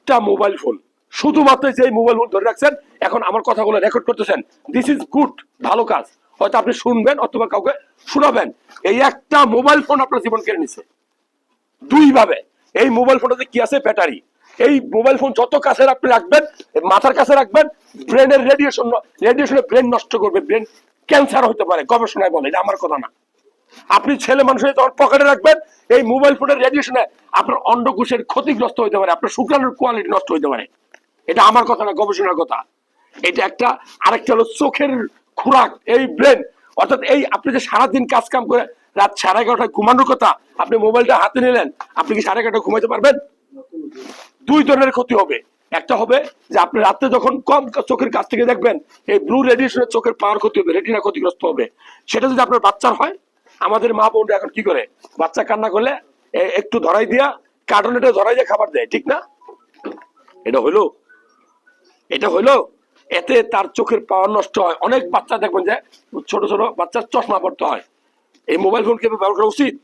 একটা mobile phone, শুধুমাত্র যে মোবাইল ফোন ধরে রাখছেন, এখন আমার কথাগুলো রেকর্ড করতেছেন, দিস ইজ গুড, ভালো কাজ, হয়তো আপনি শুনবেন অথবা কাউকে শোনাবেন। এই একটা মোবাইল ফোন আপনার জীবন কেড়ে নিছে দুই ভাবে। এই মোবাইল ফোনটাতে কি আছে? ব্যাটারি। এই মোবাইল ফোন যত কাছে আপনি রাখবেন, মাথার কাছে রাখবেন, ব্রেনের রেডিয়েশনে ব্রেন নষ্ট করবে, ব্রেন ক্যান্সার হতে পারে, গবেষণায় বলে, এটা আমার কথা না। আপনি ছেলে মানুষের যখন পকেটে রাখবেন, এই মোবাইল ফোনের রেডিয়েশনে আপনার অন্ডকোষের ক্ষতিগ্রস্ত হতে পারে, আপনার শুক্রাণুর কোয়ালিটি নষ্ট হতে পারে। এটা আমার কথা না, গবেষণার কথা। এটা একটা। আরেকটা হলো চোখের খোরাক, এই ব্রেন। অর্থাৎ এই আপনি যে সারাদিন কাজ কাম করে রাত 11:30টায় ঘুমানোর কথা, আপনি মোবাইলটা হাতে নিলেন, আপনি কি 11:30টায় ঘুমাইতে পারবেন? দুই ধরনের ক্ষতি হবে। একটা হবে যে আপনি রাতে যখন কম চোখের কাছ থেকে দেখবেন, এই ব্লু রেডিয়েশনের চোখের পাওয়ার ক্ষতি হবে, রেটিনা ক্ষতিগ্রস্ত হবে। সেটা যদি আপনার বাচ্চার হয়, আমাদের মা বোনরা এখন কি করে, বাচ্চা কান্না করলে একটু ধরাই দিয়া, কার্টুনেটে ধরাই দিয়ে খাবার দেয়, ঠিক না? এটা হইলো, এটা হইলো, এতে তার চোখের পাওয়ার নষ্ট হয়। অনেক বাচ্চা দেখবেন যে ছোট ছোট বাচ্চার চশমা পড়তে হয়। এই মোবাইল ফোন কি ব্যবহার করা উচিত?